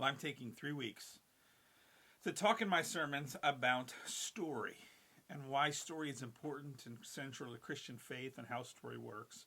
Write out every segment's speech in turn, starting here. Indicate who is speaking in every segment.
Speaker 1: Well, I'm taking 3 weeks to talk in my sermons about story and why story is important and central to Christian faith and how story works.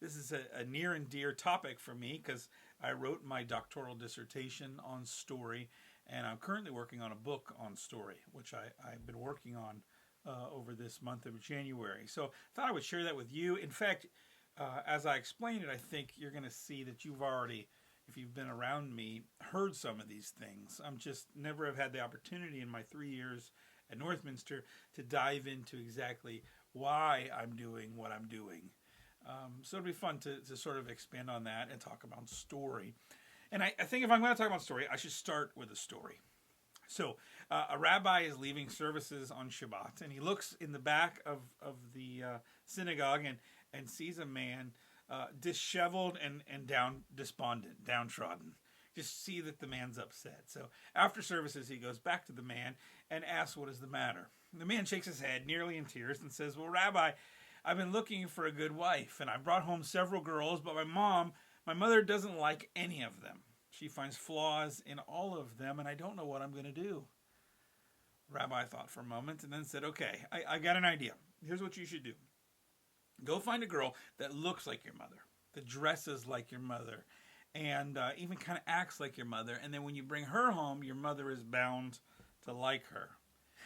Speaker 1: This is a near and dear topic for me because I wrote my doctoral dissertation on story, and I'm currently working on a book on story, which I've been working on over this month of January. So I thought I would share that with you. In fact, as I explain it, I think you're going to see that you've already, if you've been around me, heard some of these things. I'm just never have had the opportunity in my 3 years at Northminster to dive into exactly why I'm doing what I'm doing. So it'll be fun to sort of expand on that and talk about story. And I think if I'm going to talk about story, I should start with a story. So a rabbi is leaving services on Shabbat, and he looks in the back of the synagogue and sees a man disheveled and despondent, downtrodden. Just see that the man's upset. So after services, he goes back to the man and asks what is the matter. The man shakes his head, nearly in tears, and says, "Well, Rabbi, I've been looking for a good wife, and I brought home several girls, but my mother doesn't like any of them. She finds flaws in all of them, and I don't know what I'm going to do." Rabbi thought for a moment and then said, "Okay, I got an idea. Here's what you should do. Go find a girl that looks like your mother, that dresses like your mother, and even kind of acts like your mother. And then when you bring her home, your mother is bound to like her."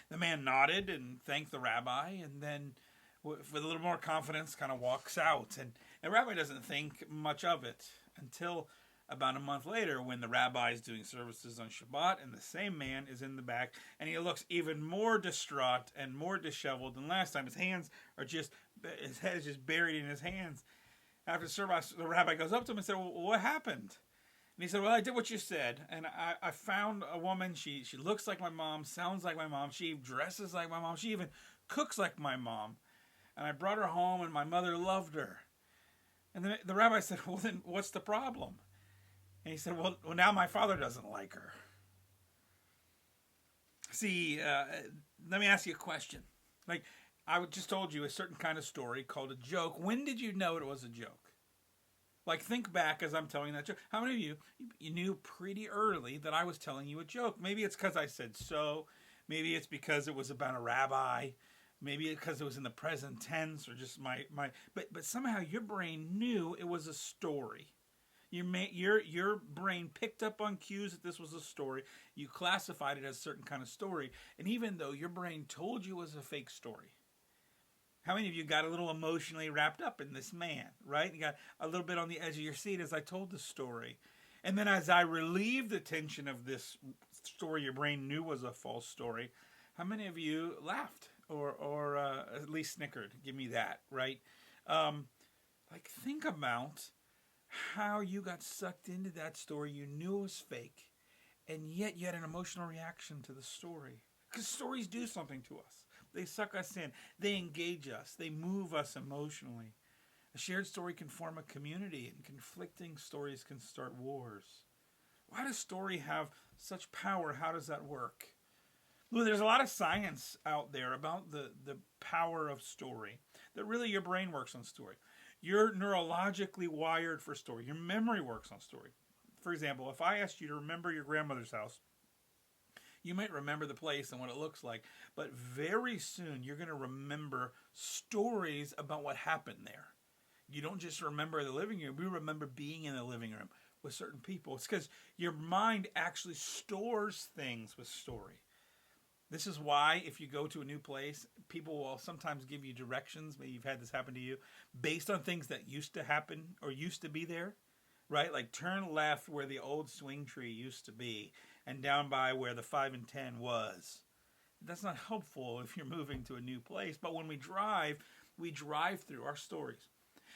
Speaker 1: The man nodded and thanked the rabbi, and then with a little more confidence kind of walks out. And the rabbi doesn't think much of it until about a month later when the rabbi is doing services on Shabbat and the same man is in the back and he looks even more distraught and more disheveled than last time. His head is just buried in his hands. After the service, the rabbi goes up to him and said, "Well, what happened?" And he said, "Well, I did what you said, and I found a woman. She looks like my mom, sounds like my mom, she dresses like my mom, she even cooks like my mom. And I brought her home, and my mother loved her." And the rabbi said, "Well, then what's the problem?" And he said, well, now my father doesn't like her." See, let me ask you a question. Like, I just told you a certain kind of story called a joke. When did you know it was a joke? Like, think back as I'm telling that joke. How many of you knew pretty early that I was telling you a joke? Maybe it's because I said so. Maybe it's because it was about a rabbi. Maybe because it was in the present tense, or just but somehow your brain knew it was a story. Your brain picked up on cues that this was a story. You classified it as a certain kind of story, and even though your brain told you it was a fake story, how many of you got a little emotionally wrapped up in this man, right? You got a little bit on the edge of your seat as I told the story. And then as I relieved the tension of this story your brain knew was a false story, how many of you laughed or at least snickered? Give me that, right? Think about how you got sucked into that story. You knew it was fake, and yet you had an emotional reaction to the story. Because stories do something to us. They suck us in. They engage us. They move us emotionally. A shared story can form a community, and conflicting stories can start wars. Why does story have such power? How does that work? Well, there's a lot of science out there about the power of story, that really your brain works on story. You're neurologically wired for story. Your memory works on story. For example, if I asked you to remember your grandmother's house, you might remember the place and what it looks like, but very soon you're going to remember stories about what happened there. You don't just remember the living room. You remember being in the living room with certain people. It's because your mind actually stores things with story. This is why if you go to a new place, people will sometimes give you directions. Maybe you've had this happen to you based on things that used to happen or used to be there, right? Like turn left where the old swing tree used to be and down by where the 5 and 10 was. That's not helpful if you're moving to a new place. But when we drive through our stories.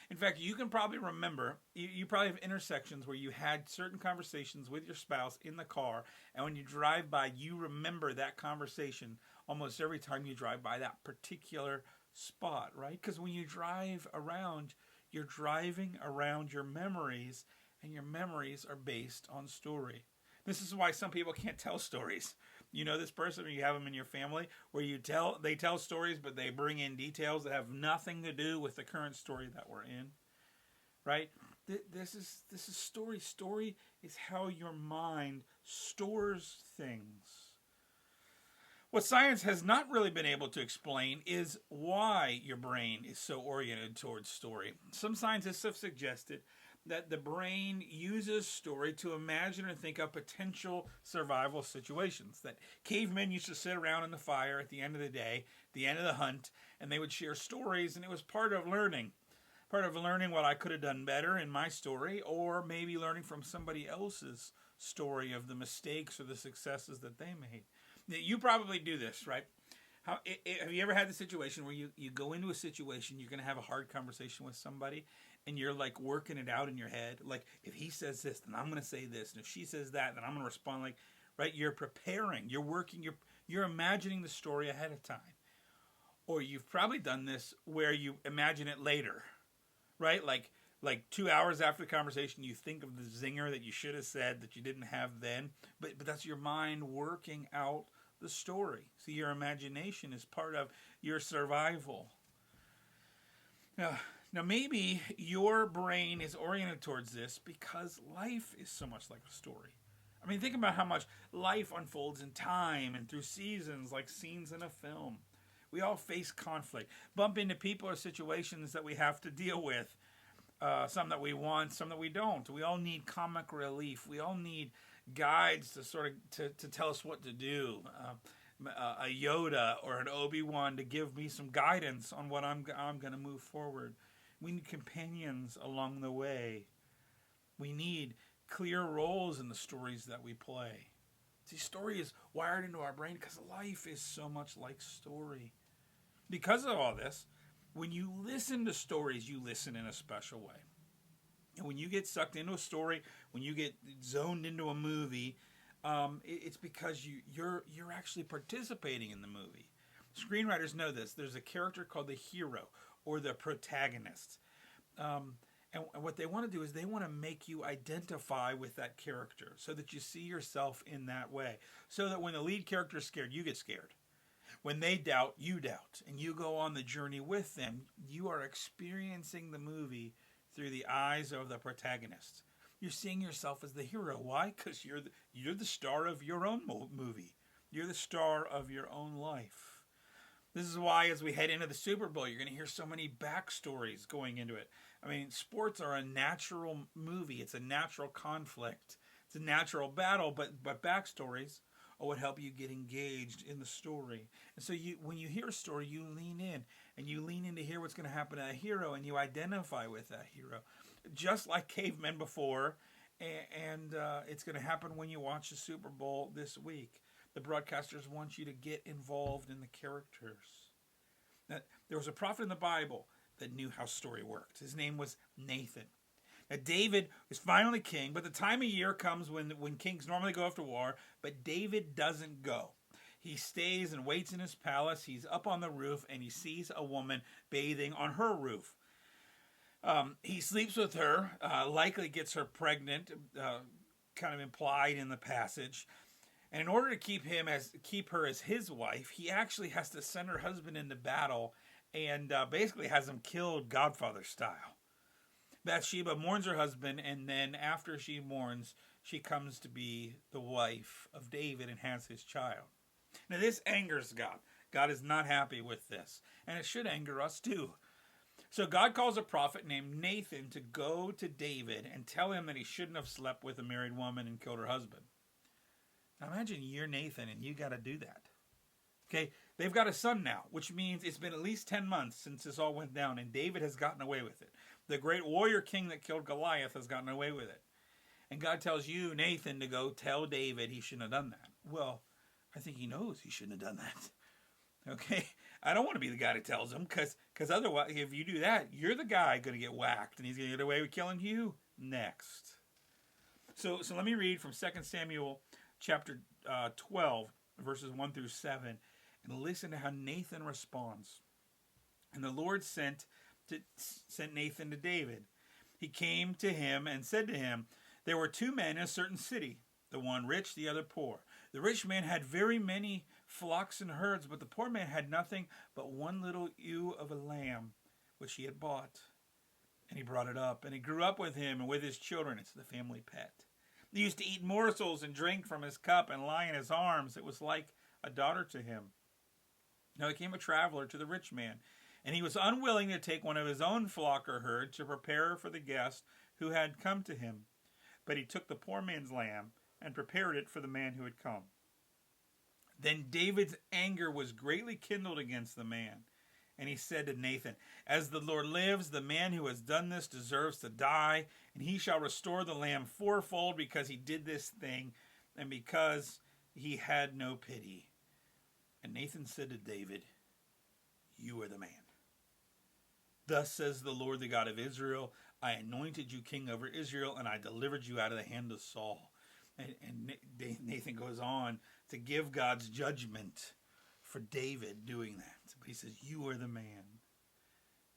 Speaker 1: In fact, you can probably remember, you probably have intersections where you had certain conversations with your spouse in the car, and when you drive by, you remember that conversation almost every time you drive by that particular spot, right? Because when you drive around, you're driving around your memories, and your memories are based on story. This is why some people can't tell stories. You know this person, or you have them in your family, where they tell stories, but they bring in details that have nothing to do with the current story that we're in, right? This is story. Story is how your mind stores things. What science has not really been able to explain is why your brain is so oriented towards story. Some scientists have suggested that the brain uses story to imagine and think of potential survival situations. That cavemen used to sit around in the fire at the end of the day, the end of the hunt, and they would share stories, and it was part of learning. Part of learning what I could have done better in my story, or maybe learning from somebody else's story of the mistakes or the successes that they made. You probably do this, right? Have you ever had the situation where you go into a situation, you're going to have a hard conversation with somebody, and you're like working it out in your head? Like, if he says this, then I'm going to say this. And if she says that, then I'm going to respond like, right? You're preparing, you're working, you're imagining the story ahead of time. Or you've probably done this where you imagine it later, right? Like 2 hours after the conversation, you think of the zinger that you should have said that you didn't have then. But that's your mind working out the story. See, your imagination is part of your survival. Now maybe your brain is oriented towards this because life is so much like a story. I mean, think about how much life unfolds in time and through seasons, like scenes in a film. We all face conflict, bump into people or situations that we have to deal with. Some that we want, some that we don't. We all need comic relief. We all need guides to sort of to tell us what to do. A Yoda or an Obi-Wan to give me some guidance on what I'm going to move forward. We need companions along the way. We need clear roles in the stories that we play. See, story is wired into our brain because life is so much like story. Because of all this, when you listen to stories, you listen in a special way. And when you get sucked into a story, when you get zoned into a movie, it's because you're actually participating in the movie. Screenwriters know this. There's a character called the hero or the protagonist. And what they want to do is they want to make you identify with that character so that you see yourself in that way. So that when the lead character is scared, you get scared. When they doubt, you doubt. And you go on the journey with them. You are experiencing the movie through the eyes of the protagonist. You're seeing yourself as the hero. Why? Because you're the star of your own movie. You're the star of your own life. This is why as we head into the Super Bowl, you're going to hear so many backstories going into it. I mean, sports are a natural movie. It's a natural conflict. It's a natural battle, but backstories are what help you get engaged in the story. And so when you hear a story, you lean in, and you lean in to hear what's going to happen to a hero, and you identify with that hero. Just like cavemen before, and it's going to happen when you watch the Super Bowl this week. The broadcasters want you to get involved in the characters. Now, there was a prophet in the Bible that knew how story worked. His name was Nathan. Now, David is finally king, but the time of year comes when kings normally go off to war, but David doesn't go. He stays and waits in his palace. He's up on the roof, and he sees a woman bathing on her roof. He sleeps with her, likely gets her pregnant, kind of implied in the passage. And in order to keep her as his wife, he actually has to send her husband into battle and basically has him killed Godfather style. Bathsheba mourns her husband, and then after she mourns, she comes to be the wife of David and has his child. Now this angers God. God is not happy with this, and it should anger us too. So God calls a prophet named Nathan to go to David and tell him that he shouldn't have slept with a married woman and killed her husband. Now imagine you're Nathan and you got to do that. Okay, they've got a son now, which means it's been at least 10 months since this all went down, and David has gotten away with it. The great warrior king that killed Goliath has gotten away with it. And God tells you, Nathan, to go tell David he shouldn't have done that. Well, I think he knows he shouldn't have done that. Okay, I don't want to be the guy that tells him, because otherwise, if you do that, you're the guy going to get whacked, and he's going to get away with killing you next. So let me read from 2 Samuel chapter 12, verses 1 through 7, and listen to how Nathan responds. And the Lord sent Nathan to David. He came to him and said to him, there were two men in a certain city, the one rich, the other poor. The rich man had very many flocks and herds, but the poor man had nothing but one little ewe of a lamb, which he had bought. And he brought it up, and it grew up with him and with his children. It's the family pet. They used to eat morsels and drink from his cup and lie in his arms. It was like a daughter to him. Now he came a traveler to the rich man, and he was unwilling to take one of his own flock or herd to prepare for the guest who had come to him. But he took the poor man's lamb and prepared it for the man who had come. Then David's anger was greatly kindled against the man. And he said to Nathan, "As the Lord lives, the man who has done this deserves to die, and he shall restore the lamb fourfold because he did this thing, and because he had no pity." And Nathan said to David, "You are the man. Thus says the Lord, the God of Israel, I anointed you king over Israel, and I delivered you out of the hand of Saul." And Nathan goes on to give God's judgment for David doing that. But he says, "You are the man."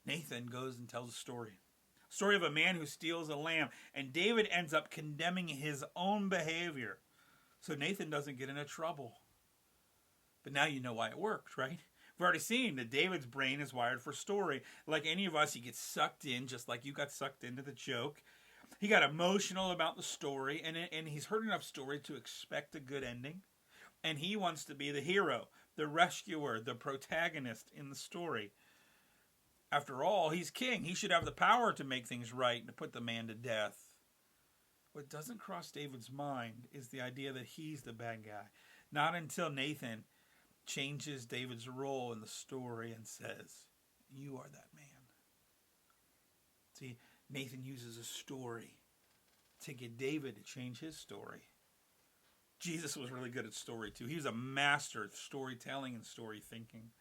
Speaker 1: Nathan goes and tells a story of a man who steals a lamb, and David ends up condemning his own behavior. So Nathan doesn't get into trouble. But now you know why it worked, right? We've already seen that David's brain is wired for story. Like any of us, he gets sucked in, just like you got sucked into the joke. He got emotional about the story, and he's heard enough story to expect a good ending. And he wants to be the hero, the rescuer, the protagonist in the story. After all, he's king. He should have the power to make things right and to put the man to death. What doesn't cross David's mind is the idea that he's the bad guy. Not until Nathan changes David's role in the story and says, "You are that man." See, Nathan uses a story to get David to change his story. Jesus was really good at story too. He was a master at storytelling and story thinking.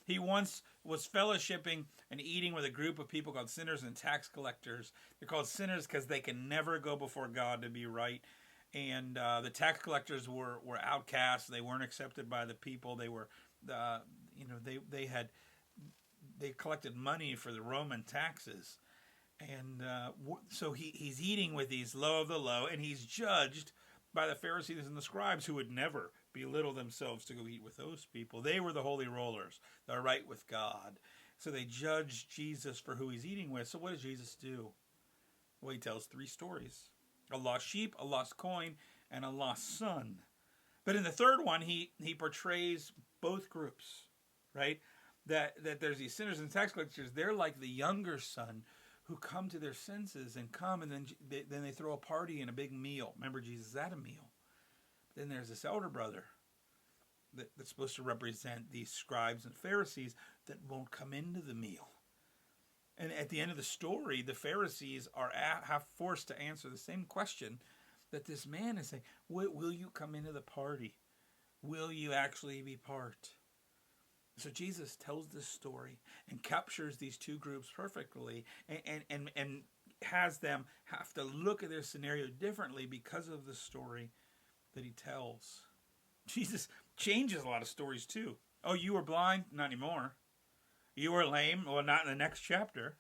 Speaker 1: He once was fellowshipping and eating with a group of people called sinners and tax collectors. They're called sinners because they can never go before God to be right. And the tax collectors were outcasts. They weren't accepted by the people. They were, they collected money for the Roman taxes. And so he's eating with these low of the low, and he's judged by the Pharisees and the scribes, who would never belittle themselves to go eat with those people. They were the holy rollers. They're right with God. So they judged Jesus for who he's eating with. So what does Jesus do? Well, he tells three stories: a lost sheep, a lost coin, and a lost son. But in the third one, he portrays both groups, right? That there's these sinners and tax collectors. They're like the younger son who come to their senses and come, and then they throw a party and a big meal. Remember, Jesus is at a meal. Then there's this elder brother that's supposed to represent these scribes and Pharisees that won't come into the meal. And at the end of the story, the Pharisees are forced to answer the same question that this man is saying: will you come into the party? Will you actually be part? So Jesus tells this story and captures these two groups perfectly, and has them have to look at their scenario differently because of the story that he tells. Jesus changes a lot of stories too. Oh, you were blind? Not anymore. You were lame? Well, not in the next chapter.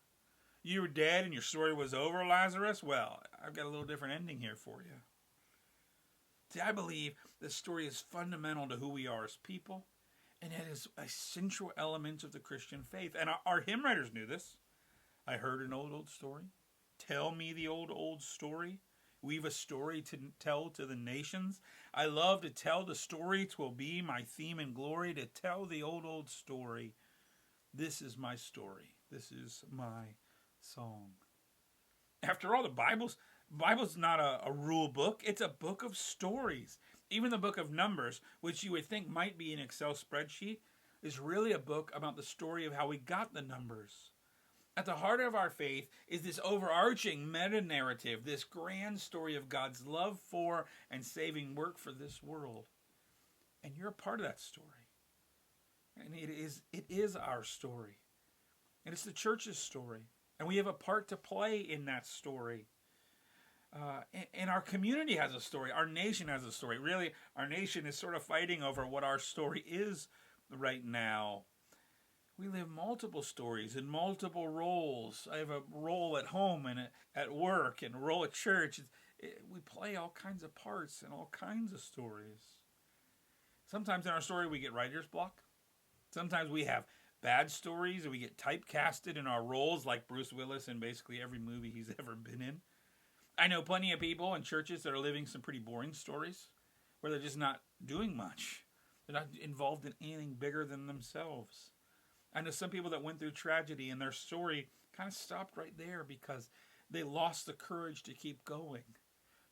Speaker 1: You were dead and your story was over, Lazarus? Well, I've got a little different ending here for you. See, I believe this story is fundamental to who we are as people, and it is a central element of the Christian faith. And our hymn writers knew this. I heard an old story. Tell me the old story. We've a story to tell to the nations. I love to tell the story. 'Twill be my theme and glory to tell the old story. This is my story. This is my song. After all, the Bible's not a rule book. It's a book of stories. Even the book of Numbers, which you would think might be an Excel spreadsheet, is really a book about the story of how we got the numbers. At the heart of our faith is this overarching meta-narrative, this grand story of God's love for and saving work for this world. And you're a part of that story. And it is our story. And it's the church's story. And we have a part to play in that story. And our community has a story. Our nation has a story. Really, our nation is sort of fighting over what our story is right now. We live multiple stories in multiple roles. I have a role at home and at work and a role at church. We play all kinds of parts and all kinds of stories. Sometimes in our story we get writer's block. Sometimes we have bad stories and we get typecasted in our roles like Bruce Willis in basically every movie he's ever been in. I know plenty of people in churches that are living some pretty boring stories where they're just not doing much. They're not involved in anything bigger than themselves. I know some people that went through tragedy and their story kind of stopped right there because they lost the courage to keep going.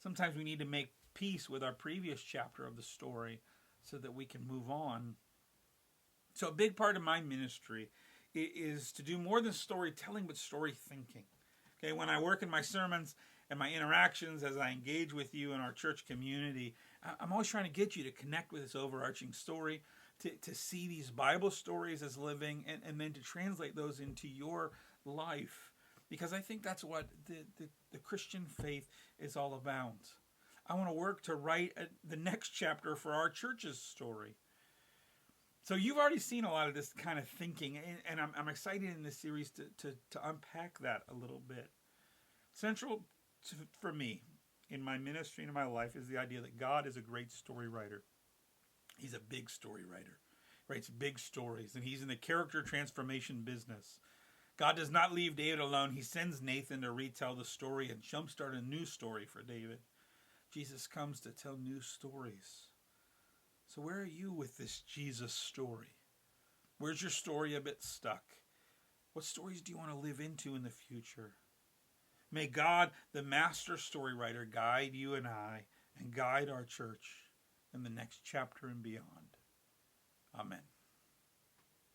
Speaker 1: Sometimes we need to make peace with our previous chapter of the story so that we can move on. So a big part of my ministry is to do more than storytelling, but story thinking. Okay, when I work in my sermons and my interactions as I engage with you in our church community, I'm always trying to get you to connect with this overarching story, to see these Bible stories as living, and then to translate those into your life. Because I think that's what the Christian faith is all about. I want to work to write the next chapter for our church's story. So you've already seen a lot of this kind of thinking, and I'm excited in this series to unpack that a little bit. Central for me in my ministry and in my life is the idea that God is a great story writer. He's a big story writer. He writes big stories, and he's in the character transformation business. God does not leave David alone. He sends Nathan to retell the story and jumpstart a new story for David. Jesus comes to tell new stories. So where are you with this Jesus story? Where's your story a bit stuck? What stories do you want to live into in the future? May God, the master story writer, guide you and I and guide our church in the next chapter and beyond. Amen.